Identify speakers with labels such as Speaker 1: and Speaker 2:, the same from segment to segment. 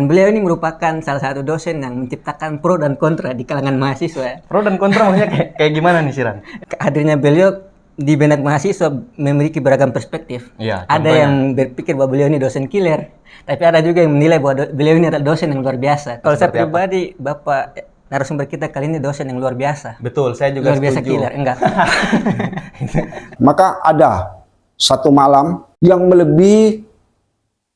Speaker 1: Beliau ini merupakan salah satu dosen yang menciptakan pro dan kontra di kalangan mahasiswa.
Speaker 2: Pro dan kontra maksudnya kayak gimana nih Siran?
Speaker 1: Hadirnya beliau di benak mahasiswa memiliki beragam perspektif.
Speaker 2: Iya,
Speaker 1: Ada
Speaker 2: contohnya.
Speaker 1: yang berpikir bahwa beliau ini dosen killer, tapi ada juga yang menilai bahwa beliau ini adalah dosen yang luar biasa. Kalau saya
Speaker 2: Seperti apa?
Speaker 1: pribadi, Bapak narasumber kita kali ini dosen yang luar biasa.
Speaker 2: Betul, saya juga
Speaker 1: Luar biasa
Speaker 2: setuju.
Speaker 1: killer, enggak?
Speaker 3: Maka ada satu malam yang melebihi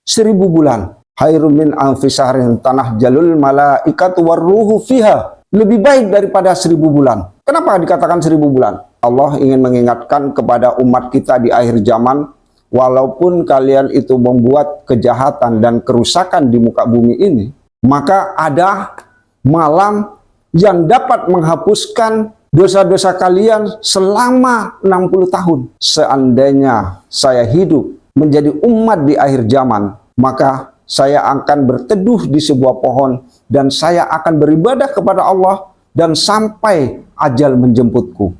Speaker 3: 1000 bulan. Hairun min alfi syahrin tanah jalul malaikatu warruhu fiha. Lebih baik daripada 1000 bulan. Kenapa dikatakan 1000 bulan? Allah ingin mengingatkan kepada umat kita di akhir zaman, walaupun kalian itu membuat kejahatan dan kerusakan di muka bumi ini, maka ada malam yang dapat menghapuskan dosa-dosa kalian selama 60 tahun. Seandainya saya hidup menjadi umat di akhir zaman, maka saya akan berteduh di sebuah pohon dan saya akan beribadah kepada Allah dan sampai ajal menjemputku.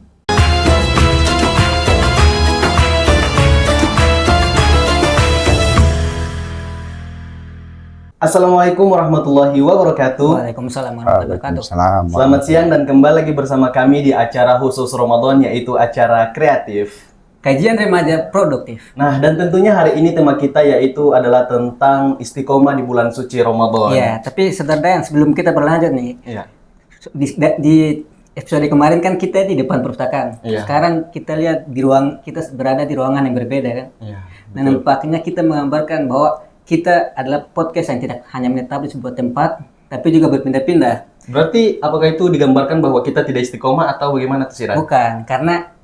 Speaker 2: Assalamualaikum warahmatullahi wabarakatuh.
Speaker 1: Waalaikumsalam warahmatullahi wabarakatuh.
Speaker 3: Waalaikumsalam.
Speaker 2: Selamat siang dan kembali lagi bersama kami di acara khusus Ramadan, yaitu acara kreatif.
Speaker 1: Kajian remaja produktif.
Speaker 2: Nah, dan tentunya hari ini tema kita yaitu adalah tentang istiqomah di bulan suci Ramadan.
Speaker 1: Ya, tapi sebenarnya sebelum kita berlanjut nih,
Speaker 2: Iya.
Speaker 1: di episode kemarin kan kita di depan perpustakaan.
Speaker 2: Iya.
Speaker 1: Sekarang kita lihat kita berada di ruangan yang berbeda kan.
Speaker 2: Iya.
Speaker 1: Dan nampaknya kita menggambarkan bahwa kita adalah podcast yang tidak hanya menetap di sebuah tempat, tapi juga berpindah-pindah.
Speaker 2: Berarti apakah itu digambarkan bahwa kita tidak istiqomah atau bagaimana tuh Siran?
Speaker 1: Bukan, karena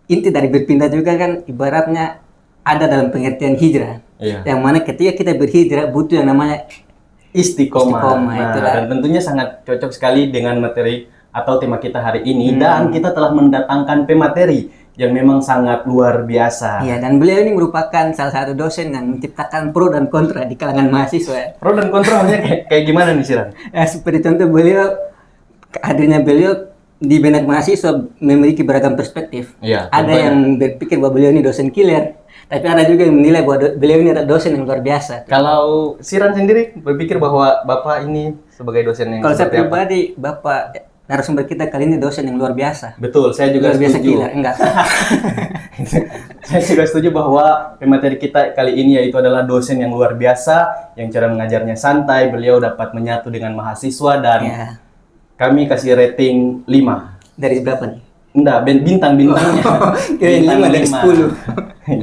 Speaker 1: inti dari berpindah juga kan ibaratnya ada dalam pengertian hijrah.
Speaker 2: Iya.
Speaker 1: Yang mana ketika kita berhijrah butuh yang namanya
Speaker 2: Istiqomah.
Speaker 1: Istiqomah,
Speaker 2: Nah,
Speaker 1: itulah.
Speaker 2: dan tentunya sangat cocok sekali dengan materi atau tema kita hari ini, dan kita telah mendatangkan pemateri yang memang sangat luar biasa.
Speaker 1: Iya, dan beliau ini merupakan salah satu dosen yang menciptakan pro dan kontra di kalangan mahasiswa.
Speaker 2: Pro dan kontra maksudnya kayak gimana nih Siran?
Speaker 1: Seperti contoh hadirnya beliau di benak mahasiswa memiliki beragam perspektif.
Speaker 2: Iya,
Speaker 1: Ada
Speaker 2: contohnya.
Speaker 1: yang berpikir bahwa beliau ini dosen killer, tapi ada juga yang menilai bahwa beliau ini adalah dosen yang luar biasa.
Speaker 2: Kalau Siran sendiri berpikir bahwa Bapak ini sebagai dosen yang
Speaker 1: Kalau saya
Speaker 2: seperti apa?
Speaker 1: pribadi, Bapak narasumber kita kali ini dosen yang luar biasa.
Speaker 2: Betul, saya juga
Speaker 1: Luar biasa
Speaker 2: setuju.
Speaker 1: killer, enggak?
Speaker 2: Saya juga setuju bahwa pemateri kita kali ini yaitu adalah dosen yang luar biasa, yang cara mengajarnya santai, beliau dapat menyatu dengan mahasiswa, dan
Speaker 1: Ya.
Speaker 2: kami kasih rating 5.
Speaker 1: Dari berapa nih?
Speaker 2: Enggak, bintangnya.
Speaker 1: Kirain
Speaker 2: Bintang
Speaker 1: 5 dari
Speaker 2: 5.
Speaker 1: 10.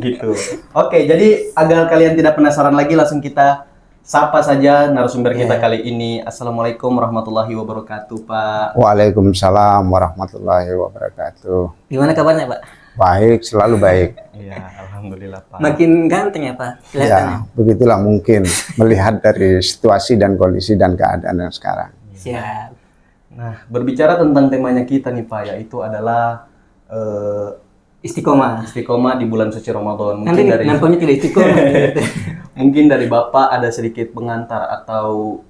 Speaker 2: Gitu. Oke, jadi agar kalian tidak penasaran lagi, langsung kita sapa saja narasumber kita kali ini. Assalamualaikum warahmatullahi wabarakatuh, Pak.
Speaker 3: Waalaikumsalam warahmatullahi wabarakatuh.
Speaker 1: Gimana kabarnya, Pak?
Speaker 3: Baik, selalu baik.
Speaker 2: Iya, alhamdulillah, Pak.
Speaker 1: Makin ganteng ya, Pak? Kelihatannya.
Speaker 3: Ya, begitulah mungkin melihat dari situasi dan kondisi dan keadaan yang sekarang.
Speaker 1: Siap.
Speaker 2: Nah, berbicara tentang temanya kita nih, Pak, yaitu adalah
Speaker 1: Istiqomah.
Speaker 2: istiqomah di bulan suci Ramadan.
Speaker 1: Nanti nampaknya tidak istiqomah. gitu.
Speaker 2: Mungkin dari Bapak ada sedikit pengantar atau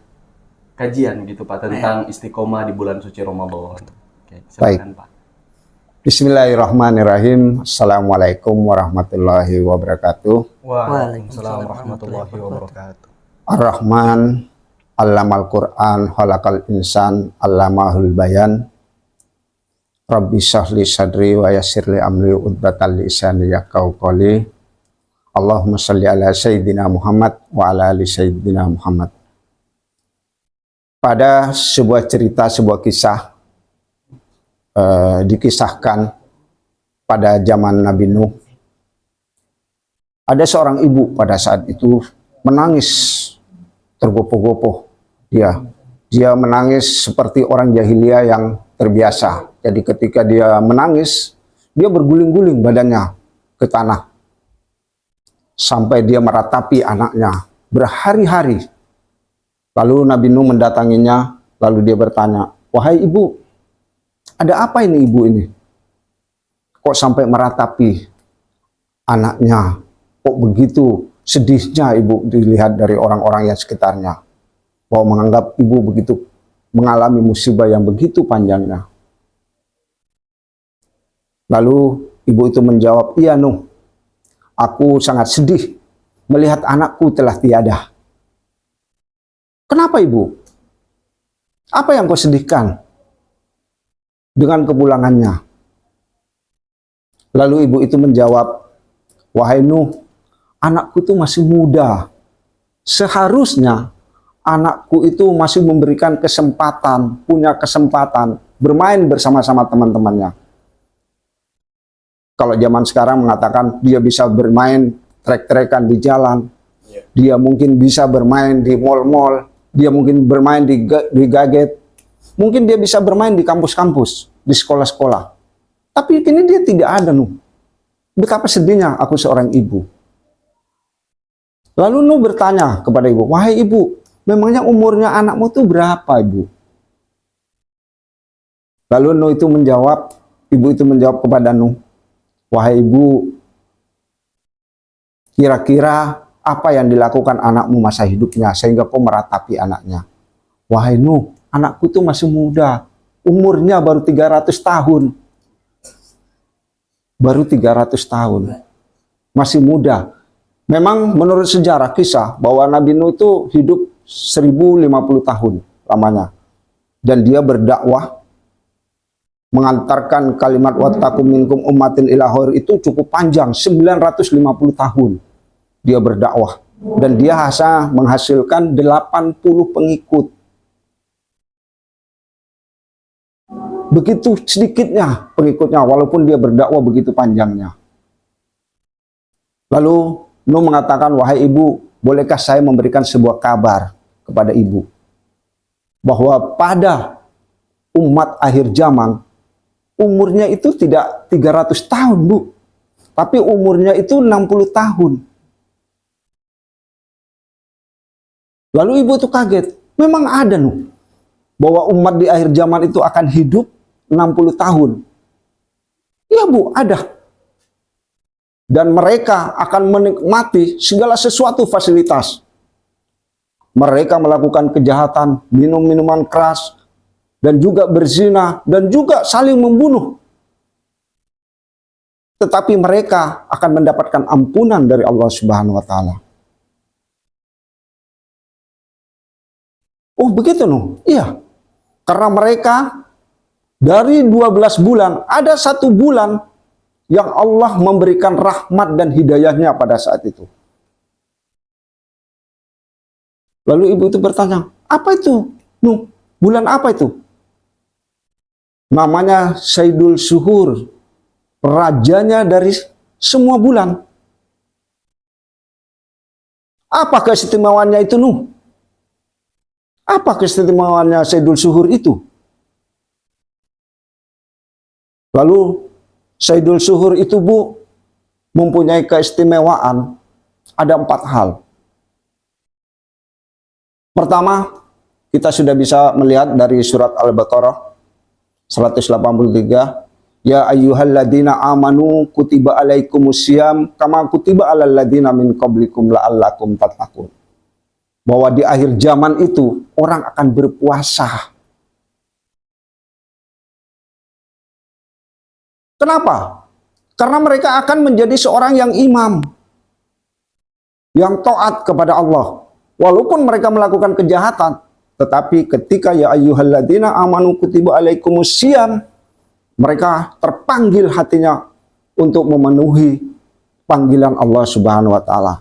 Speaker 2: kajian gitu, Pak, tentang istiqomah di bulan suci Ramadan. Oke, silakan, Pak.
Speaker 3: Bismillahirrahmanirrahim. Assalamualaikum warahmatullahi wabarakatuh.
Speaker 2: Waalaikumsalam warahmatullahi wabarakatuh.
Speaker 3: Ar-Rahman, Allamal Quran, Khalaqal Insan, Allamahul Bayan. Rabbi shrahli sadri wa yassirli amri uqdatal lisani yafqahu qawli. Allahumma shalli ala sayyidina Muhammad wa ala ali sayyidina Muhammad. Pada sebuah cerita, sebuah kisah dikisahkan pada zaman Nabi Nuh. Ada seorang ibu pada saat itu menangis tergopoh-gopoh. Dia menangis seperti orang jahiliyah yang terbiasa. Jadi ketika dia menangis, dia berguling-guling badannya ke tanah sampai dia meratapi anaknya berhari-hari. Lalu Nabi Nuh mendatanginya, lalu dia bertanya, "Wahai ibu, ada apa ini ibu ini? Kok sampai meratapi anaknya? Kok begitu sedihnya ibu dilihat dari orang-orang yang sekitarnya? Bahwa menganggap ibu begitu mengalami musibah yang begitu panjangnya." Lalu ibu itu menjawab, "Iya Nuh, aku sangat sedih melihat anakku telah tiada." Kenapa ibu? Apa yang kau sedihkan dengan kepulangannya? Lalu ibu itu menjawab, wahai Nuh, anakku itu masih muda. Seharusnya anakku itu masih memberikan kesempatan, punya kesempatan bermain bersama-sama teman-temannya. Kalau zaman sekarang mengatakan dia bisa bermain trek-trekan di jalan, dia mungkin bisa bermain di mall-mall, dia mungkin bermain di gadget, mungkin dia bisa bermain di kampus-kampus, di sekolah-sekolah. Tapi kini dia tidak ada, Nuh. Betapa sedihnya aku seorang ibu. Lalu Nuh bertanya kepada ibu, wahai ibu, memangnya umurnya anakmu itu berapa, ibu? Lalu Nuh itu menjawab, ibu itu menjawab kepada Nuh, wahai ibu, kira-kira apa yang dilakukan anakmu masa hidupnya sehingga kau meratapi anaknya? Wahai Nuh, anakku itu masih muda, umurnya baru 300 tahun. Baru 300 tahun. Masih muda. Memang menurut sejarah kisah bahwa Nabi Nuh itu hidup 1050 tahun lamanya. Dan dia berdakwah mengantarkan kalimat wattakum minkum ummatin ila khair itu cukup panjang, 950 tahun dia berdakwah, dan dia menghasilkan 80 pengikut. Begitu sedikitnya pengikutnya walaupun dia berdakwah begitu panjangnya. Lalu Nuh mengatakan, wahai ibu, bolehkah saya memberikan sebuah kabar kepada ibu bahwa pada umat akhir zaman umurnya itu tidak 300 tahun, Bu. Tapi umurnya itu 60 tahun. Lalu ibu itu kaget. Memang ada, Nuh, bahwa umat di akhir zaman itu akan hidup 60 tahun. Iya, Bu, ada. Dan mereka akan menikmati segala sesuatu fasilitas. Mereka melakukan kejahatan, minum minuman keras, dan juga berzina, dan juga saling membunuh. Tetapi mereka akan mendapatkan ampunan dari Allah Subhanahu wa Ta'ala. Oh, begitu, Nuh? Iya. Karena mereka dari 12 bulan, ada 1 bulan yang Allah memberikan rahmat dan hidayahnya pada saat itu. Lalu ibu itu bertanya, apa itu, Nuh? Bulan apa itu? Namanya Sayyidul Syuhur, rajanya dari semua bulan. Apa keistimewaannya itu, Nuh? Apa keistimewaannya Sayyidul Syuhur itu? Lalu Sayyidul Syuhur itu, Bu, mempunyai keistimewaan. Ada 4 hal. Pertama, kita sudah bisa melihat dari surat Al-Baqarah 183. Ya ayyuhalladzina amanu kutiba alaikumusiyam kama kutiba alal ladzina min qablikum la'allakum tattaqun. Bahwa di akhir zaman itu orang akan berpuasa. Kenapa? Karena mereka akan menjadi seorang yang imam, yang taat kepada Allah. Walaupun mereka melakukan kejahatan, tetapi ketika ya ayyuhalladzina amanu kutiba alaikumusiyam, mereka terpanggil hatinya untuk memenuhi panggilan Allah Subhanahu wa Ta'ala.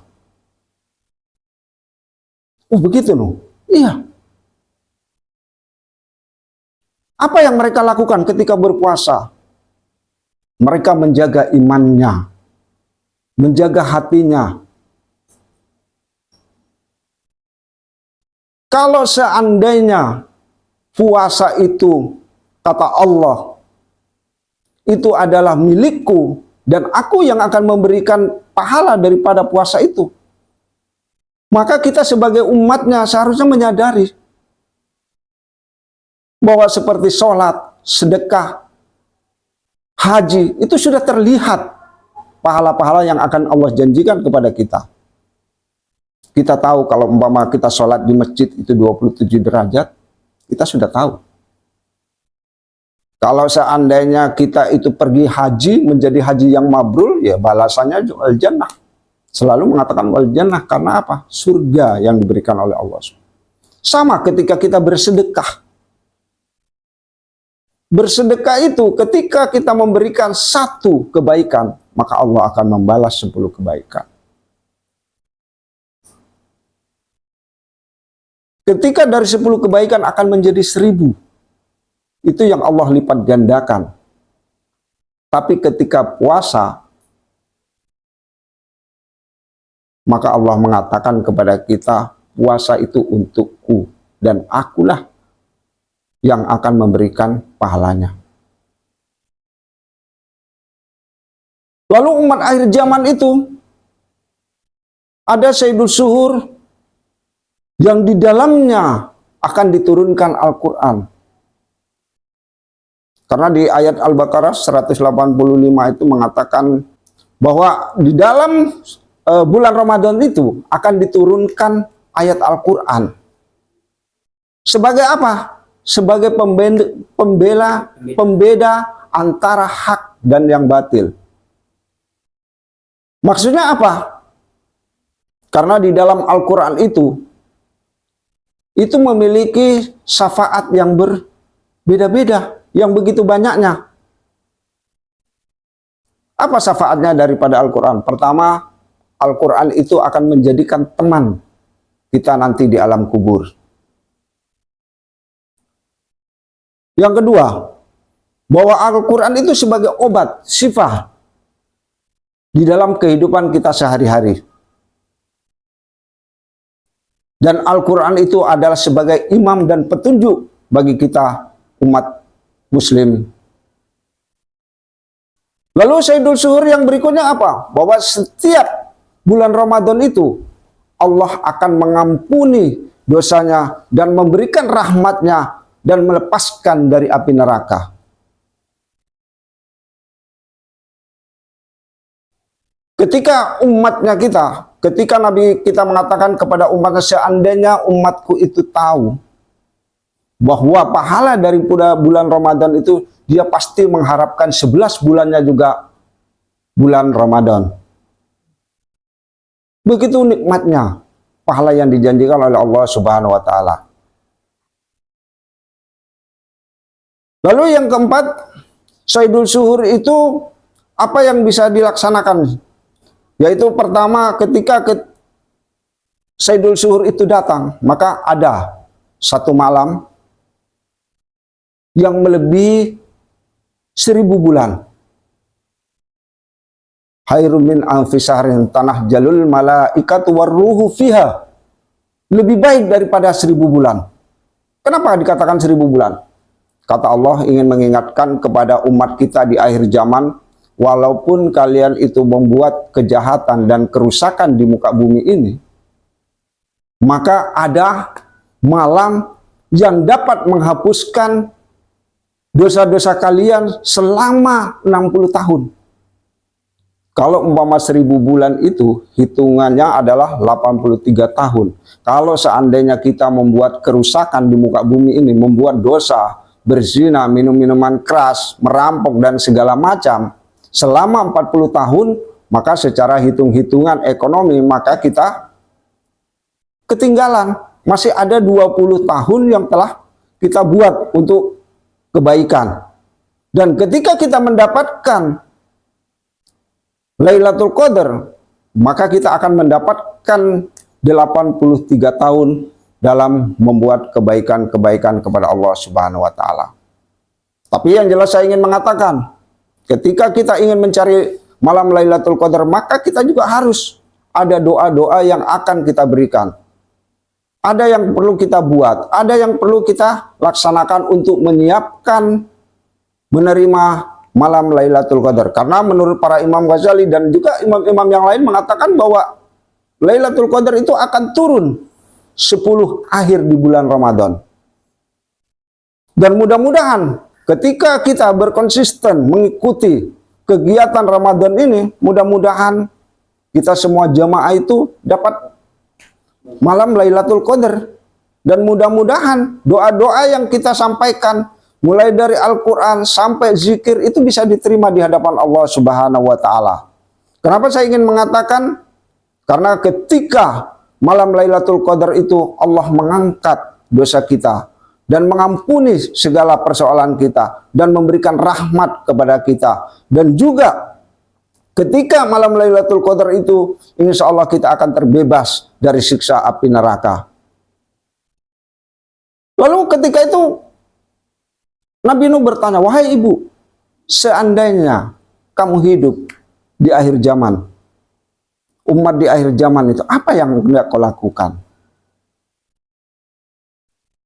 Speaker 3: Oh, begitu, Nuh? Iya. Apa yang mereka lakukan ketika berpuasa? Mereka menjaga imannya, menjaga hatinya. Kalau seandainya puasa itu, kata Allah, itu adalah milikku, dan aku yang akan memberikan pahala daripada puasa itu, maka kita sebagai umatnya seharusnya menyadari bahwa seperti sholat, sedekah, haji, itu sudah terlihat pahala-pahala yang akan Allah janjikan kepada kita. Kita tahu kalau umpama kita sholat di masjid itu 27 derajat, kita sudah tahu. Kalau seandainya kita itu pergi haji, menjadi haji yang mabrur, ya balasannya al jannah. Selalu mengatakan al jannah, karena apa? Surga yang diberikan oleh Allah. Sama ketika kita bersedekah. Bersedekah itu ketika kita memberikan satu kebaikan, maka Allah akan membalas 10 kebaikan. Ketika dari 10 kebaikan akan menjadi 1000. Itu yang Allah lipat gandakan. Tapi ketika puasa, maka Allah mengatakan kepada kita, puasa itu untukku dan akulah yang akan memberikan pahalanya. Lalu umat akhir zaman itu ada Sayyidul Suhur yang di dalamnya akan diturunkan Al-Quran. Karena di ayat Al-Baqarah 185 itu mengatakan bahwa di dalam bulan Ramadan itu akan diturunkan ayat Al-Quran. Sebagai apa? Sebagai pembeda antara hak dan yang batil. Maksudnya apa? Karena di dalam Al-Quran itu memiliki syafaat yang berbeda-beda, yang begitu banyaknya. Apa syafaatnya daripada Al-Quran? Pertama, Al-Quran itu akan menjadikan teman kita nanti di alam kubur. Yang kedua, bahwa Al-Quran itu sebagai obat, syifah di dalam kehidupan kita sehari-hari. Dan Al-Quran itu adalah sebagai imam dan petunjuk bagi kita umat Muslim. Lalu Sayyidul Suhur yang berikutnya apa? Bahwa setiap bulan Ramadan itu Allah akan mengampuni dosanya dan memberikan rahmatnya dan melepaskan dari api neraka. Ketika umatnya kita, ketika Nabi kita mengatakan kepada umatnya, seandainya umatku itu tahu bahwa pahala dari bulan Ramadan itu, dia pasti mengharapkan 11 bulannya juga bulan Ramadan. Begitu nikmatnya pahala yang dijanjikan oleh Allah Subhanahu wa taala. Lalu yang keempat, Sayyidul Suhur itu apa yang bisa dilaksanakan? Yaitu pertama, ketika Sayyidul Suhur itu datang, maka ada satu malam yang melebihi 1000 bulan. Khairum min alfi syahrin tanah jalul malaikatu warruhu fiha. Lebih baik daripada 1000 bulan. Kenapa dikatakan 1000 bulan? Kata Allah ingin mengingatkan kepada umat kita di akhir zaman, walaupun kalian itu membuat kejahatan dan kerusakan di muka bumi ini, maka ada malam yang dapat menghapuskan dosa-dosa kalian selama 60 tahun. Kalau umpama 1000 bulan itu hitungannya adalah 83 tahun. Kalau seandainya kita membuat kerusakan di muka bumi ini, membuat dosa, berzina, minum minuman keras, merampok dan segala macam selama 40 tahun, maka secara hitung-hitungan ekonomi maka kita ketinggalan. Masih ada 20 tahun yang telah kita buat untuk kebaikan. Dan ketika kita mendapatkan Lailatul Qadar, maka kita akan mendapatkan 83 tahun dalam membuat kebaikan-kebaikan kepada Allah Subhanahu wa taala. Tapi yang jelas saya ingin mengatakan, ketika kita ingin mencari malam Lailatul Qadar, maka kita juga harus ada doa-doa yang akan kita berikan. Ada yang perlu kita buat, ada yang perlu kita laksanakan untuk menyiapkan menerima malam Lailatul Qadar. Karena menurut para Imam Ghazali dan juga imam-imam yang lain mengatakan bahwa Lailatul Qadar itu akan turun 10 akhir di bulan Ramadan. Dan mudah-mudahan ketika kita berkonsisten mengikuti kegiatan Ramadan ini, mudah-mudahan kita semua jamaah itu dapat malam Lailatul Qadar. Dan mudah-mudahan doa-doa yang kita sampaikan mulai dari Al-Quran sampai zikir itu bisa diterima di hadapan Allah Subhanahu wa taala. Kenapa saya ingin mengatakan? Karena ketika malam Lailatul Qadar itu Allah mengangkat dosa kita dan mengampuni segala persoalan kita dan memberikan rahmat kepada kita. Dan juga ketika malam Lailatul Qadar itu, insya Allah kita akan terbebas dari siksa api neraka. Lalu ketika itu Nabi Nuh bertanya, wahai ibu, seandainya kamu hidup di akhir zaman, umat di akhir zaman itu, apa yang hendak kau lakukan?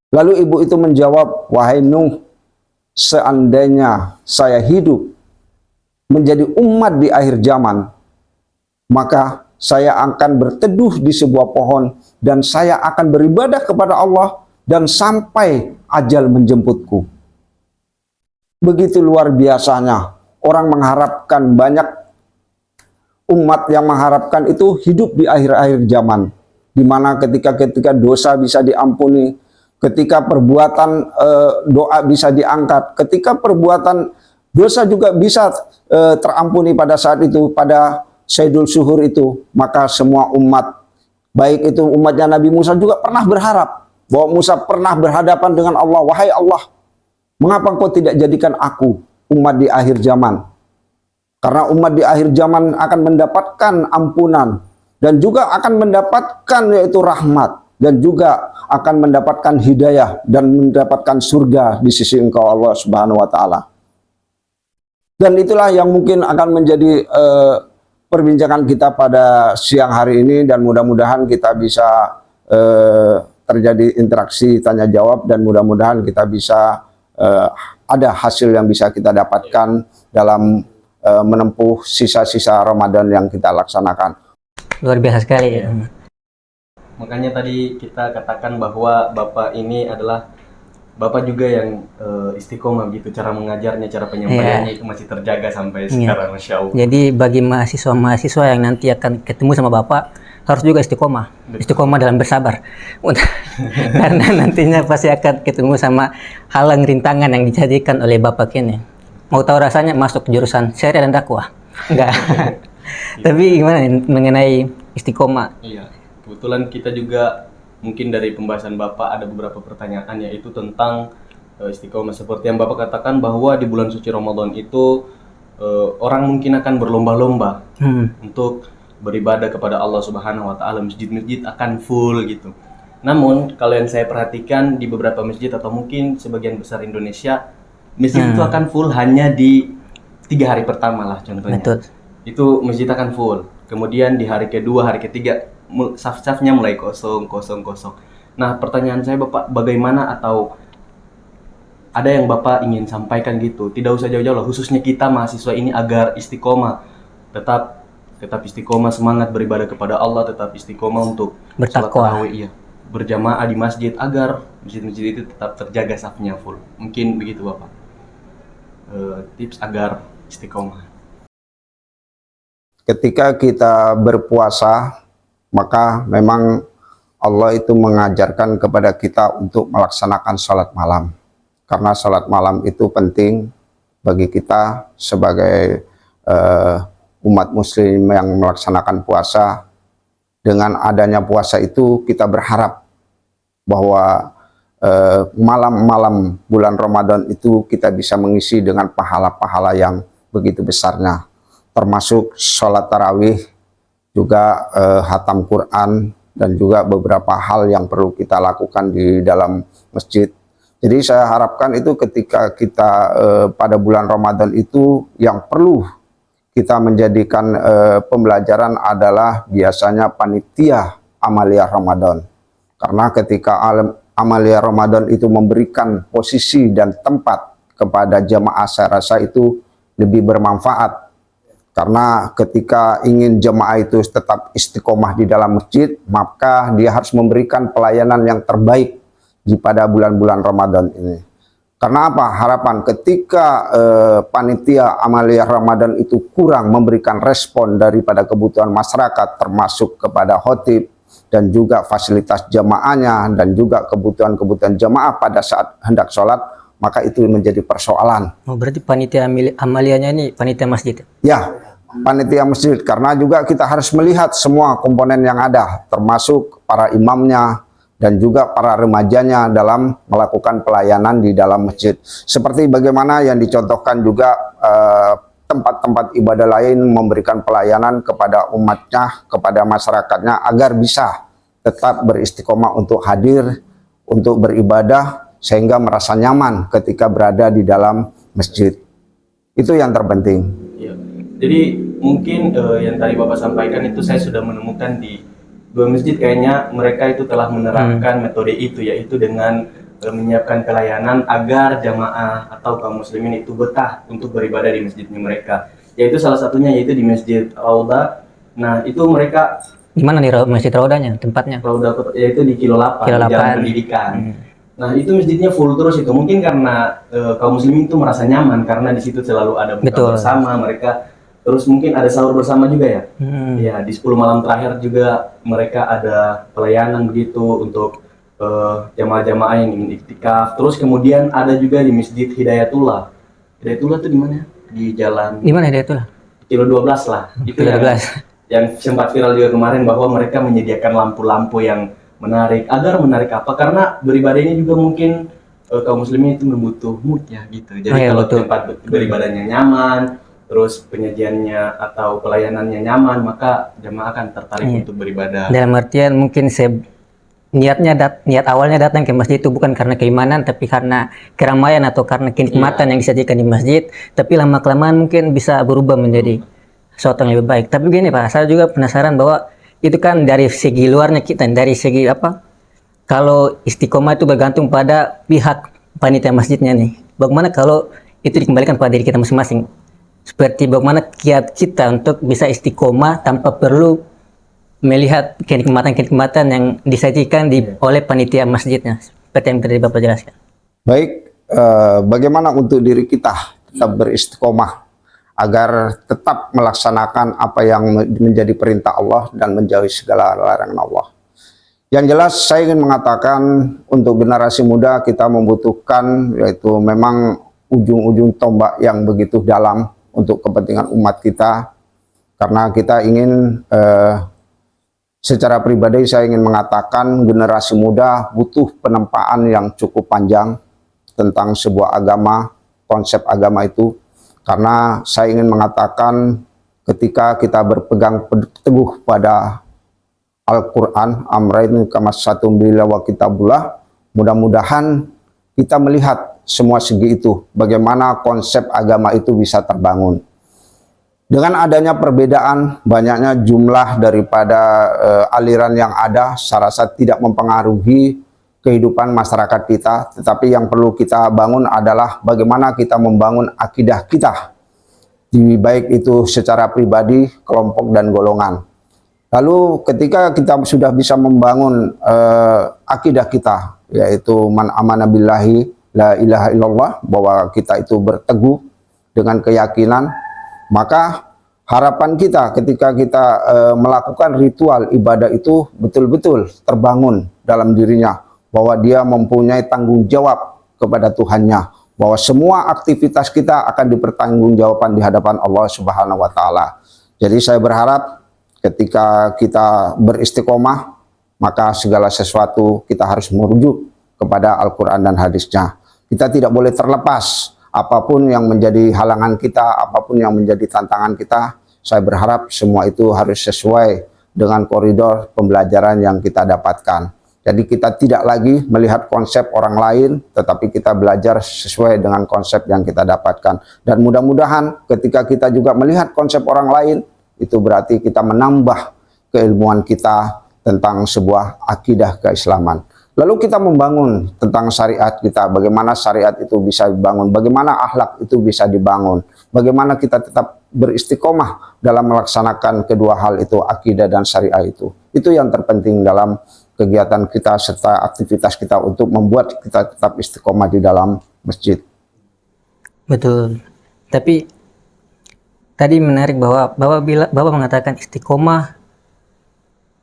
Speaker 3: Lalu ibu itu menjawab, wahai Nuh, seandainya saya hidup menjadi umat di akhir zaman, maka saya akan berteduh di sebuah pohon dan saya akan beribadah kepada Allah dan sampai ajal menjemputku. Begitu luar biasanya orang mengharapkan, banyak umat yang mengharapkan itu hidup di akhir-akhir zaman, di mana ketika dosa bisa diampuni, ketika perbuatan doa bisa diangkat, ketika perbuatan dosa juga bisa terampuni pada saat itu, pada Sayyidul Syuhur itu. Maka semua umat, baik itu umatnya Nabi Musa juga pernah berharap bahwa Musa pernah berhadapan dengan Allah, wahai Allah, mengapa engkau tidak jadikan aku umat di akhir zaman? Karena umat di akhir zaman akan mendapatkan ampunan dan juga akan mendapatkan yaitu rahmat dan juga akan mendapatkan hidayah dan mendapatkan surga di sisi engkau Allah Subhanahu wa taala. Dan itulah yang mungkin akan menjadi perbincangan kita pada siang hari ini, dan mudah-mudahan kita bisa terjadi interaksi tanya jawab, dan mudah-mudahan kita bisa ada hasil yang bisa kita dapatkan dalam menempuh sisa-sisa Ramadan yang kita laksanakan.
Speaker 1: Luar biasa sekali ya.
Speaker 2: Makanya tadi kita katakan bahwa Bapak ini adalah Bapak juga yang istiqomah gitu, cara mengajarnya, cara penyampaiannya itu masih terjaga sampai sekarang, Masya Allah.
Speaker 1: Jadi bagi mahasiswa-mahasiswa yang nanti akan ketemu sama Bapak, harus juga istiqomah. Istiqomah dalam bersabar. Karena nantinya pasti akan ketemu sama halang rintangan yang dijadikan oleh Bapak ini. Mau tahu rasanya masuk jurusan syariah dan dakwah? Enggak. Tapi gimana nih mengenai istiqomah?
Speaker 2: Iya, kebetulan kita juga mungkin dari pembahasan Bapak ada beberapa pertanyaan, yaitu tentang istiqomah. Seperti yang Bapak katakan bahwa di bulan suci Ramadan itu orang mungkin akan berlomba-lomba untuk beribadah kepada Allah Subhanahu wa taala, masjid-masjid akan full gitu. Namun kalau yang saya perhatikan di beberapa masjid atau mungkin sebagian besar Indonesia, masjid itu akan full hanya di 3 hari pertama lah contohnya.
Speaker 1: Betul.
Speaker 2: Itu masjid akan full. Kemudian di hari kedua, hari ketiga saf-safnya mulai kosong. Nah, pertanyaan saya Bapak, bagaimana atau ada yang Bapak ingin sampaikan gitu? Tidak usah jauh-jauh lah, khususnya kita mahasiswa ini agar istiqomah, tetap istiqomah semangat beribadah kepada Allah, tetap istiqomah untuk
Speaker 1: Bertakwa.
Speaker 2: sholat tarawih, iya, berjamaah di masjid agar masjid-masjid itu tetap terjaga safnya full. Mungkin begitu Bapak. Tips agar istiqomah.
Speaker 3: Ketika kita berpuasa, maka memang Allah itu mengajarkan kepada kita untuk melaksanakan sholat malam. Karena sholat malam itu penting bagi kita sebagai umat muslim yang melaksanakan puasa. Dengan adanya puasa itu kita berharap bahwa malam-malam bulan Ramadan itu kita bisa mengisi dengan pahala-pahala yang begitu besarnya, termasuk sholat tarawih, juga hatam Quran, dan juga beberapa hal yang perlu kita lakukan di dalam masjid. Jadi saya harapkan itu ketika kita pada bulan Ramadan itu yang perlu kita menjadikan pembelajaran adalah biasanya panitia Amalia Ramadan. Karena ketika Amalia Ramadan itu memberikan posisi dan tempat kepada jamaah, saya rasa itu lebih bermanfaat. Karena ketika ingin jemaah itu tetap istiqomah di dalam masjid, maka dia harus memberikan pelayanan yang terbaik di pada bulan-bulan Ramadan ini. Karena apa? Harapan ketika panitia Amalia Ramadan itu kurang memberikan respon daripada kebutuhan masyarakat, termasuk kepada khotib dan juga fasilitas jamaahnya dan juga kebutuhan-kebutuhan jamaah pada saat hendak sholat, maka itu menjadi persoalan.
Speaker 1: Oh, berarti panitia amalianya ini panitia masjid?
Speaker 3: Ya, panitia masjid, karena juga kita harus melihat semua komponen yang ada, termasuk para imamnya, dan juga para remajanya dalam melakukan pelayanan di dalam masjid. Seperti bagaimana yang dicontohkan juga tempat-tempat ibadah lain memberikan pelayanan kepada umatnya, kepada masyarakatnya agar bisa tetap beristiqomah untuk hadir, untuk beribadah, sehingga merasa nyaman ketika berada di dalam masjid. Itu yang terpenting.
Speaker 2: Iya. Jadi mungkin yang tadi Bapak sampaikan itu saya sudah menemukan di 2 masjid, kayaknya mereka itu telah menerapkan metode itu, yaitu dengan menyiapkan pelayanan agar jamaah atau kaum muslimin itu betah untuk beribadah di masjidnya mereka. Yaitu salah satunya yaitu di Masjid Rauda. Nah, itu mereka
Speaker 1: Di mana nih Masjid Raudanya tempatnya?
Speaker 2: Rauda yaitu di Kilo 8,
Speaker 1: Kilo
Speaker 2: di Jalan
Speaker 1: 8.
Speaker 2: Pendidikan. Nah, itu masjidnya full terus itu. Mungkin karena kaum muslimin itu merasa nyaman karena di situ selalu ada buka bersama mereka. Terus mungkin ada sahur bersama juga ya. Ya, di 10 malam terakhir juga mereka ada pelayanan begitu untuk jamaah-jamaah yang ingin iktikaf. Terus kemudian ada juga di Masjid Hidayatullah. Hidayatullah tuh di mana? Di jalan.
Speaker 1: Di mana Hidayatullah?
Speaker 2: Kilo 12 lah. Itu
Speaker 1: Kilo 12.
Speaker 2: Yang sempat viral juga kemarin bahwa mereka menyediakan lampu-lampu yang menarik. Agar menarik apa? Karena beribadah ini juga mungkin kaum muslimin itu membutuh mood ya gitu. Jadi kalau tempat beribadahnya nyaman, terus penyajiannya atau pelayanannya nyaman, maka jamaah akan tertarik untuk beribadah.
Speaker 1: Dalam artian mungkin niat awalnya datang ke masjid itu bukan karena keimanan, tapi karena keramaian atau karena kenikmatan yang disajikan di masjid. Tapi lama-kelamaan mungkin bisa berubah menjadi sesuatu yang lebih baik. Tapi begini Pak, saya juga penasaran bahwa itu kan dari segi luarnya kita, dari segi apa? Kalau istiqomah itu bergantung pada pihak panitia masjidnya nih. Bagaimana kalau itu dikembalikan pada diri kita masing-masing? Seperti bagaimana kiat kita untuk bisa istiqomah tanpa perlu melihat kenikmatan-kenikmatan yang disajikan oleh panitia masjidnya, seperti yang tadi Bapak jelaskan.
Speaker 3: Baik, bagaimana untuk diri kita tetap beristiqomah agar tetap melaksanakan apa yang menjadi perintah Allah dan menjauhi segala larangan Allah. Yang jelas saya ingin mengatakan untuk generasi muda kita membutuhkan yaitu memang ujung-ujung tombak yang begitu dalam untuk kepentingan umat kita, karena kita ingin secara pribadi saya ingin mengatakan generasi muda butuh penempaan yang cukup panjang tentang sebuah agama, konsep agama itu. Karena saya ingin mengatakan ketika kita berpegang teguh pada Al-Quran, amrain kama satum bila wa kitabullah, mudah-mudahan kita melihat semua segi itu, bagaimana konsep agama itu bisa terbangun. Dengan adanya perbedaan, banyaknya jumlah daripada aliran yang ada, saya rasa tidak mempengaruhi kehidupan masyarakat kita. Tetapi yang perlu kita bangun adalah bagaimana kita membangun akidah kita, baik itu secara pribadi, kelompok, dan golongan. Lalu ketika kita sudah bisa membangun akidah kita, yaitu man amana billahi la ilaha illallah, bahwa kita itu berteguh dengan keyakinan, maka harapan kita ketika kita melakukan ritual ibadah itu betul-betul terbangun dalam dirinya, bahwa dia mempunyai tanggung jawab kepada Tuhannya, bahwa semua aktivitas kita akan dipertanggungjawabkan di hadapan Allah Subhanahu wa Ta'ala. Jadi saya berharap ketika kita beristiqomah, maka segala sesuatu kita harus merujuk kepada Al-Quran dan hadisnya. Kita tidak boleh terlepas. Apapun yang menjadi halangan kita, apapun yang menjadi tantangan kita, saya berharap semua itu harus sesuai dengan koridor pembelajaran yang kita dapatkan. Jadi kita tidak lagi melihat konsep orang lain, tetapi kita belajar sesuai dengan konsep yang kita dapatkan. Dan mudah-mudahan ketika kita juga melihat konsep orang lain, itu berarti kita menambah keilmuan kita tentang sebuah akidah keislaman. Lalu kita membangun tentang syariat kita, bagaimana syariat itu bisa dibangun, bagaimana akhlak itu bisa dibangun, bagaimana kita tetap beristiqomah dalam melaksanakan kedua hal itu, akidah dan syariah itu. Itu yang terpenting dalam kegiatan kita serta aktivitas kita untuk membuat kita tetap istiqomah di dalam masjid.
Speaker 1: Betul. Tapi tadi menarik bahwa Bapak mengatakan istiqomah,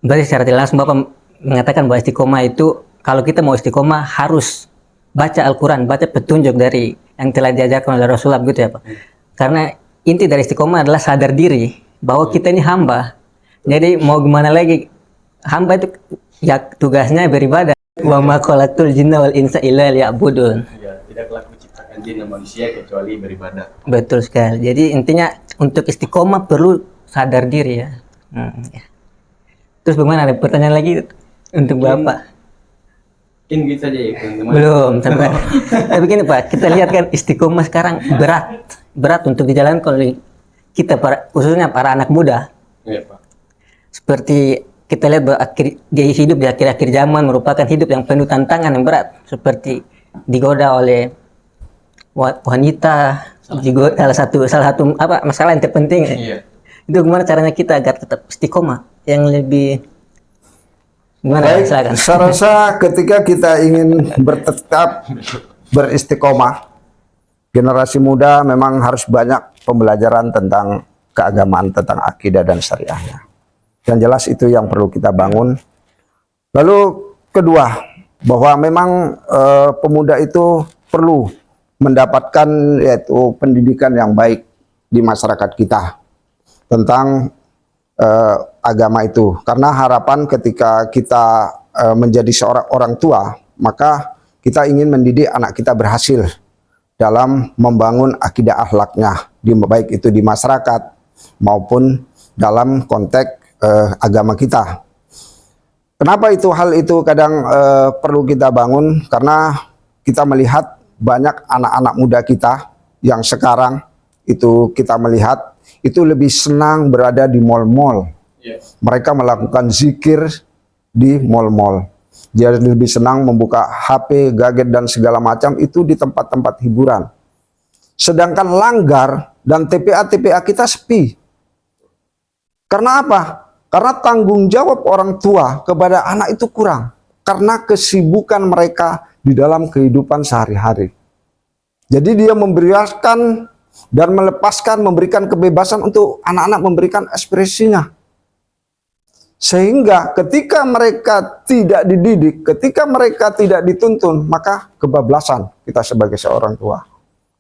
Speaker 1: berarti secara tidak langsung Bapak mengatakan bahwa istiqomah itu, kalau kita mau istiqomah harus baca Al-Quran, baca petunjuk dari yang telah diajarkan oleh Rasulullah, gitu ya Pak. Karena inti dari istiqomah adalah sadar diri bahwa kita ini hamba. Jadi mau gimana lagi, hamba itu ya tugasnya beribadah. Wa ma khalaqtul jinna wal insa illa liya'budun.
Speaker 2: Ya, tidaklah kuciptakan jin dan manusia kecuali beribadah.
Speaker 1: Betul sekali. Jadi intinya untuk istiqomah perlu sadar diri ya. Ya. Terus bagaimana, ada pertanyaan lagi untuk Bapak?
Speaker 2: Mungkin gitu saja ya teman-teman.
Speaker 1: Belum sampai. Tapi gini Pak, kita lihat kan istiqomah sekarang berat untuk dijalankan oleh kita khususnya para anak muda.
Speaker 2: Iya Pak.
Speaker 1: Seperti kita lihat bahwa gaya hidup di akhir-akhir zaman merupakan hidup yang penuh tantangan yang berat, seperti digoda oleh wanita, juga salah satu apa masalah yang terpenting.
Speaker 2: Iya.
Speaker 1: Itu gimana caranya kita agar tetap istiqomah yang lebih gimana?
Speaker 3: Baik,
Speaker 1: Silakan.
Speaker 3: saya rasa ketika kita ingin tetap beristiqomah, generasi muda memang harus banyak pembelajaran tentang keagamaan, tentang akidah dan syariahnya. Yang jelas itu yang perlu kita bangun. Lalu kedua, bahwa memang pemuda itu perlu mendapatkan yaitu pendidikan yang baik di masyarakat kita tentang agama itu. Karena harapan ketika kita menjadi seorang orang tua, maka kita ingin mendidik anak kita berhasil dalam membangun akidah akhlaknya, baik itu di masyarakat maupun dalam konteks agama kita. Kenapa hal itu kadang perlu kita bangun? Karena kita melihat banyak anak-anak muda kita yang sekarang itu kita melihat itu lebih senang berada di mal-mal.
Speaker 2: Iya.
Speaker 3: Mereka melakukan zikir di mal-mal. Dia lebih senang membuka HP, gadget dan segala macam itu di tempat-tempat hiburan. Sedangkan langgar dan TPA-TPA kita sepi. Karena apa? Karena tanggung jawab orang tua kepada anak itu kurang. Karena kesibukan mereka di dalam kehidupan sehari-hari. Jadi dia memberikan dan melepaskan, memberikan kebebasan untuk anak-anak memberikan ekspresinya. Sehingga ketika mereka tidak dididik, ketika mereka tidak dituntun, maka kebablasan kita sebagai seorang tua.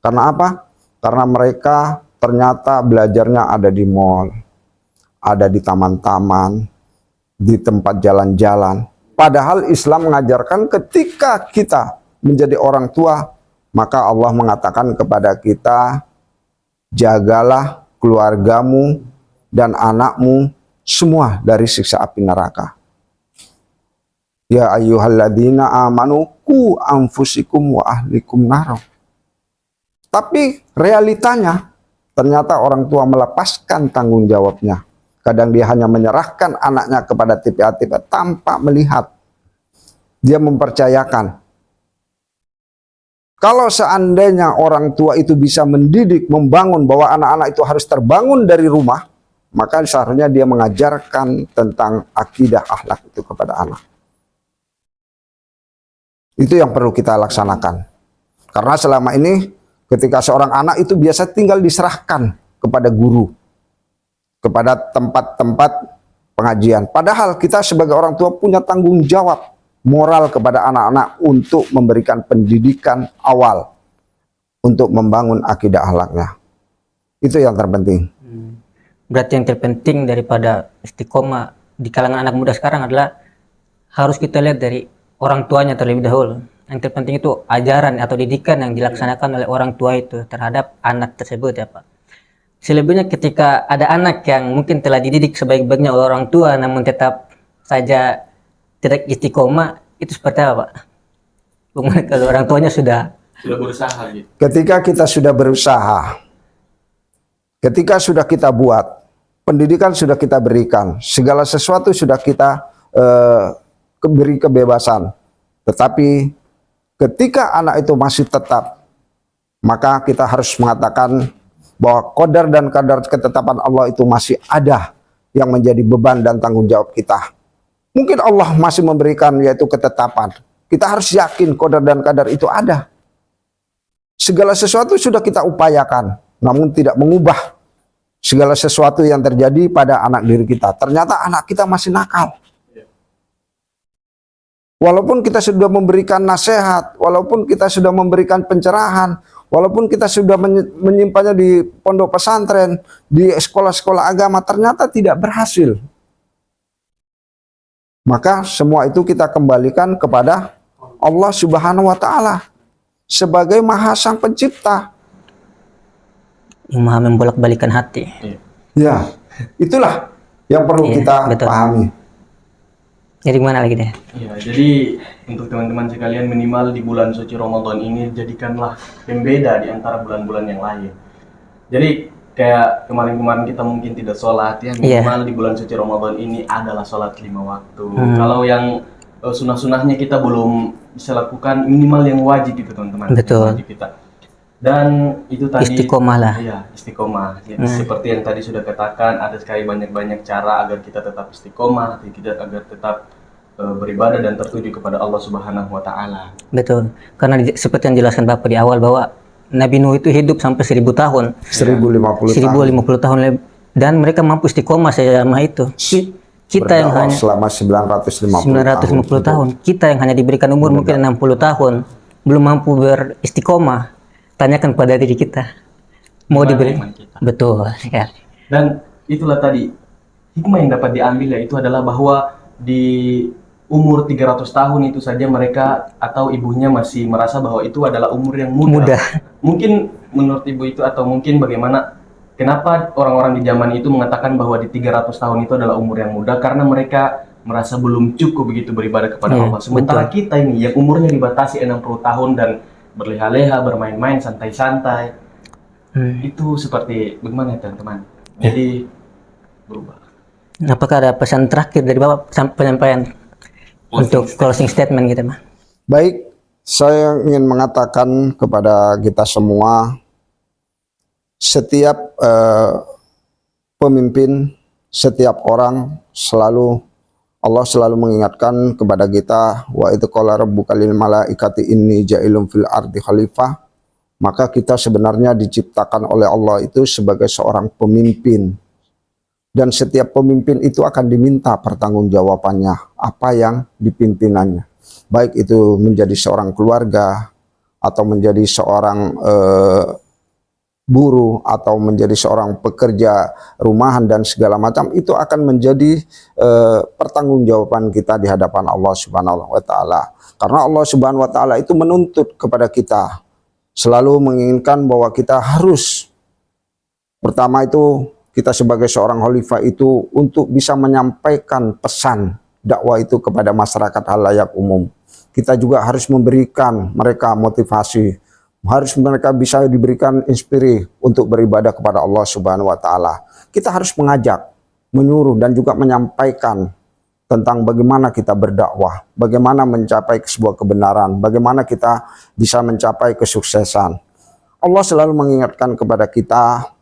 Speaker 3: Karena apa? Karena mereka ternyata belajarnya ada di mall, ada di taman-taman, di tempat jalan-jalan. Padahal Islam mengajarkan ketika kita menjadi orang tua, maka Allah mengatakan kepada kita, jagalah keluargamu dan anakmu semua dari siksa api neraka. Ya ayyuhalladzina amanu qu anfusikum wa ahlikum nar. Tapi realitanya ternyata orang tua melepaskan tanggung jawabnya. Kadang dia hanya menyerahkan anaknya kepada TPA-TPA tanpa melihat. Dia mempercayakan. Kalau seandainya orang tua itu bisa mendidik, membangun bahwa anak-anak itu harus terbangun dari rumah, maka seharusnya dia mengajarkan tentang akidah akhlak itu kepada anak. Itu yang perlu kita laksanakan. Karena selama ini ketika seorang anak itu biasa tinggal diserahkan kepada guru, kepada tempat-tempat pengajian. Padahal kita sebagai orang tua punya tanggung jawab moral kepada anak-anak untuk memberikan pendidikan awal untuk membangun akidah akhlaknya. Itu yang terpenting.
Speaker 1: Berarti yang terpenting daripada istiqomah di kalangan anak muda sekarang adalah harus kita lihat dari orang tuanya terlebih dahulu. Yang terpenting itu ajaran atau didikan yang dilaksanakan oleh orang tua itu terhadap anak tersebut ya Pak. Selebihnya ketika ada anak yang mungkin telah dididik sebaik-baiknya oleh orang tua namun tetap saja tidak istiqomah, itu seperti apa Pak? Bagaimana kalau orang tuanya sudah
Speaker 2: berusaha gitu.
Speaker 3: Ketika kita sudah berusaha, ketika sudah kita buat, pendidikan sudah kita berikan, segala sesuatu sudah kita beri kebebasan. Tetapi ketika anak itu masih tetap, maka kita harus mengatakan bahwa qadar dan kadar ketetapan Allah itu masih ada yang menjadi beban dan tanggung jawab kita. Mungkin Allah masih memberikan yaitu ketetapan. Kita harus yakin qadar dan kadar itu ada. Segala sesuatu sudah kita upayakan, namun tidak mengubah segala sesuatu yang terjadi pada anak diri kita. Ternyata anak kita masih nakal. Walaupun kita sudah memberikan nasihat, walaupun kita sudah memberikan pencerahan, walaupun kita sudah menyimpannya di pondok pesantren, di sekolah-sekolah agama, ternyata tidak berhasil. Maka semua itu kita kembalikan kepada Allah Subhanahu wa taala sebagai Maha Sang Pencipta.
Speaker 1: Yang maha membolak-balikan hati.
Speaker 2: Iya.
Speaker 3: Ya, itulah yang perlu
Speaker 1: Iya,
Speaker 3: kita
Speaker 1: betul.
Speaker 3: pahami.
Speaker 1: Jadi gimana lagi deh?
Speaker 2: Ya, jadi untuk teman-teman sekalian, minimal di bulan suci Ramadan ini jadikanlah pembeda di antara bulan-bulan yang lain. Jadi kayak kemarin-kemarin kita mungkin tidak sholat ya, minimal di bulan suci Ramadan ini adalah sholat 5 waktu. Kalau yang sunah-sunahnya kita belum bisa lakukan, minimal yang wajib itu teman-teman.
Speaker 1: Betul.
Speaker 2: Yang wajib kita. Dan itu tadi
Speaker 1: Istiqomah lah.
Speaker 2: Iya, istiqomah. Ya, seperti yang tadi sudah katakan, ada sekali banyak-banyak cara agar kita tetap istiqomah, agar tetap beribadah dan tertuju kepada Allah Subhanahu wa taala.
Speaker 1: Betul. Karena seperti yang dijelaskan Bapak di awal bahwa Nabi Nuh itu hidup sampai 1000 tahun.
Speaker 3: 1050 tahun.
Speaker 1: 1050 tahun dan mereka mampu istiqomah selama itu. Kita yang
Speaker 3: Berdakwah
Speaker 1: hanya
Speaker 3: selama 950
Speaker 1: tahun. Kita yang hanya diberikan umur mungkin 60 tahun, belum mampu beristiqomah. Tanyakan pada diri kita. Mau
Speaker 2: Gimana
Speaker 1: diberi?
Speaker 2: iman kita?
Speaker 1: Betul sekali.
Speaker 2: Dan itulah tadi hikmah yang dapat diambil, yaitu adalah bahwa di umur 300 tahun itu saja mereka atau ibunya masih merasa bahwa itu adalah umur yang muda. Mungkin menurut ibu itu, atau mungkin bagaimana, kenapa orang-orang di zaman itu mengatakan bahwa di 300 tahun itu adalah umur yang muda? Karena mereka merasa belum cukup begitu beribadah kepada Allah. Sementara kita ini yang umurnya dibatasi 60 tahun dan berleha-leha, bermain-main, santai-santai, itu seperti bagaimana teman-teman? Jadi berubah.
Speaker 1: Apakah ada pesan terakhir dari Bapak penyampaian untuk closing statement kita, Mas?
Speaker 3: Baik, saya ingin mengatakan kepada kita semua, setiap pemimpin, setiap orang Allah selalu mengingatkan kepada kita, wa idz qala rabbuka lil malaikati inni ja'ilun fil ardi khalifah. Maka kita sebenarnya diciptakan oleh Allah itu sebagai seorang pemimpin. Dan setiap pemimpin itu akan diminta pertanggungjawabannya, apa yang dipimpinannya. Baik itu menjadi seorang keluarga, atau menjadi seorang buruh, atau menjadi seorang pekerja rumahan dan segala macam, itu akan menjadi pertanggungjawaban kita di hadapan Allah Subhanahu wa taala. Karena Allah Subhanahu wa taala itu menuntut kepada kita, selalu menginginkan bahwa kita harus, pertama itu kita sebagai seorang khalifah itu untuk bisa menyampaikan pesan dakwah itu kepada masyarakat halayak umum. Kita juga harus memberikan mereka motivasi, harus mereka bisa diberikan inspirasi untuk beribadah kepada Allah Subhanahu wa taala. Kita harus mengajak, menyuruh dan juga menyampaikan tentang bagaimana kita berdakwah, bagaimana mencapai sebuah kebenaran, bagaimana kita bisa mencapai kesuksesan. Allah selalu mengingatkan kepada kita,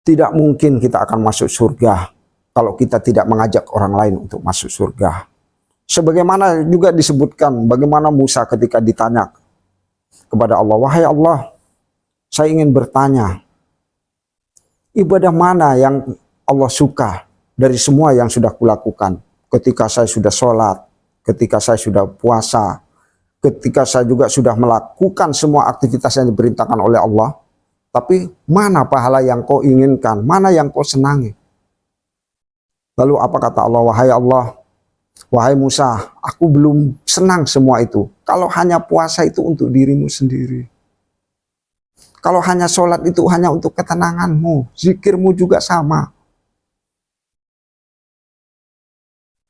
Speaker 3: tidak mungkin kita akan masuk surga kalau kita tidak mengajak orang lain untuk masuk surga. Sebagaimana juga disebutkan bagaimana Musa ketika ditanya kepada Allah, wahai Allah, saya ingin bertanya, ibadah mana yang Allah suka dari semua yang sudah kulakukan? Ketika saya sudah sholat, ketika saya sudah puasa, ketika saya juga sudah melakukan semua aktivitas yang diperintahkan oleh Allah, tapi mana pahala yang kau inginkan, mana yang kau senangi? Lalu apa kata Allah? Wahai Allah, wahai Musa, aku belum senang semua itu. Kalau hanya puasa itu untuk dirimu sendiri. Kalau hanya sholat itu hanya untuk ketenanganmu. Zikirmu juga sama.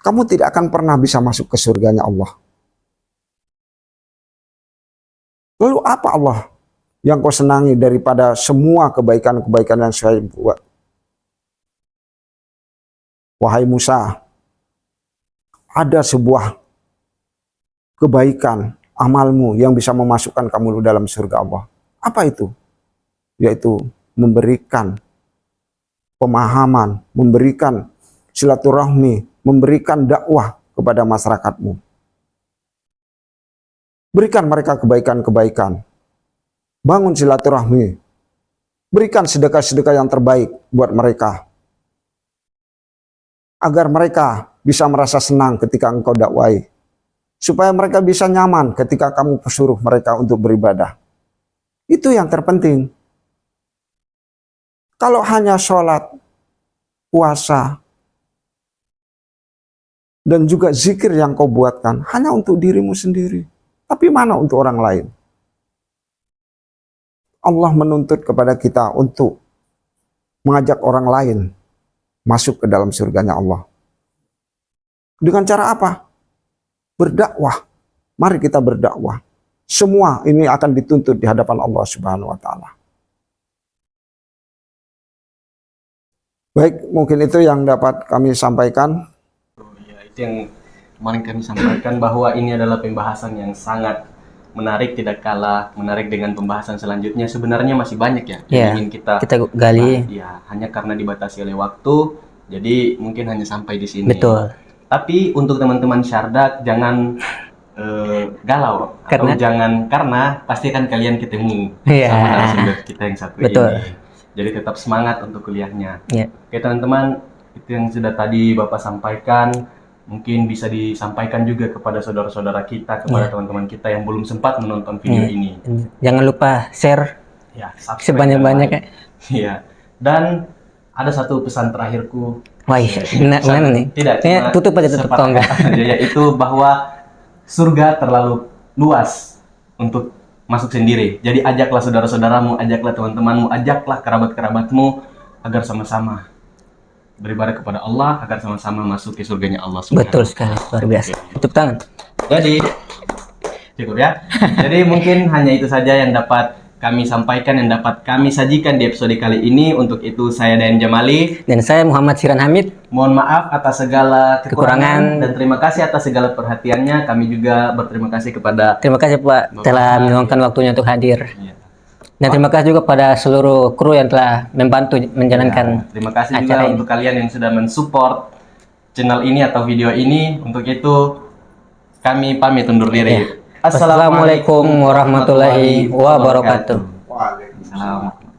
Speaker 3: Kamu tidak akan pernah bisa masuk ke surganya Allah. Lalu apa Allah yang kau senangi daripada semua kebaikan-kebaikan yang saya buat? Wahai Musa, ada sebuah kebaikan amalmu yang bisa memasukkan kamu dalam surga Allah. Apa itu? Yaitu memberikan pemahaman, memberikan silaturahmi, memberikan dakwah kepada masyarakatmu. Berikan mereka kebaikan-kebaikan. Bangun silaturahmi. Berikan sedekah-sedekah yang terbaik buat mereka. Agar mereka bisa merasa senang ketika engkau dakwai. Supaya mereka bisa nyaman ketika kamu suruh mereka untuk beribadah. Itu yang terpenting. Kalau hanya sholat, puasa, dan juga zikir yang kau buatkan hanya untuk dirimu sendiri. Tapi mana untuk orang lain? Allah menuntut kepada kita untuk mengajak orang lain masuk ke dalam surganya Allah. Dengan cara apa? Berdakwah. Mari kita berdakwah. Semua ini akan dituntut di hadapan Allah Subhanahu wa taala. Baik, mungkin itu yang dapat kami sampaikan.
Speaker 2: Ya, itu yang kemarin kami sampaikan, bahwa ini adalah pembahasan yang sangat menarik, tidak kalah menarik dengan pembahasan selanjutnya. Sebenarnya masih banyak ya yang ingin kita
Speaker 1: gali.
Speaker 2: Ya, hanya karena dibatasi oleh waktu, jadi mungkin hanya sampai di sini.
Speaker 1: Betul.
Speaker 2: Tapi untuk teman-teman Syardak, jangan galau atau jangan, karena pasti kan kalian ketemu sama narasumber kita yang satu ini. Jadi tetap semangat untuk kuliahnya. Oke teman-teman, itu yang sudah tadi Bapak sampaikan. Mungkin bisa disampaikan juga kepada saudara-saudara kita, kepada teman-teman kita yang belum sempat menonton video ini.
Speaker 1: Jangan lupa share
Speaker 2: ya,
Speaker 1: sebanyak-banyaknya.
Speaker 2: Iya. Dan ada satu pesan terakhirku.
Speaker 1: Wah, mana nih?
Speaker 2: Tidak,
Speaker 1: tutup aja, tutup tongga.
Speaker 2: Yaitu bahwa surga terlalu luas untuk masuk sendiri. Jadi ajaklah saudara-saudaramu, ajaklah teman-temanmu, ajaklah kerabat-kerabatmu agar sama-sama beribadah kepada Allah, agar sama-sama masuk ke surganya Allah.
Speaker 1: Betul sekali, luar biasa. Tutup tangan.
Speaker 2: Jadi cukup ya. Jadi mungkin hanya itu saja yang dapat kami sampaikan, yang dapat kami sajikan di episode kali ini. Untuk itu saya Dayan Jamali
Speaker 1: dan saya Muhammad Siran Hamid.
Speaker 2: Mohon maaf atas segala kekurangan dan terima kasih atas segala perhatiannya. Kami juga berterima kasih kepada
Speaker 1: Terima kasih Pak telah meluangkan waktunya untuk hadir. Dan terima kasih juga pada seluruh kru yang telah membantu menjalankan
Speaker 2: terima kasih juga untuk kalian yang sudah mensupport channel ini atau video ini. Untuk itu kami pamit undur diri.
Speaker 1: Assalamualaikum warahmatullahi wabarakatuh.
Speaker 2: Waalaikumsalam.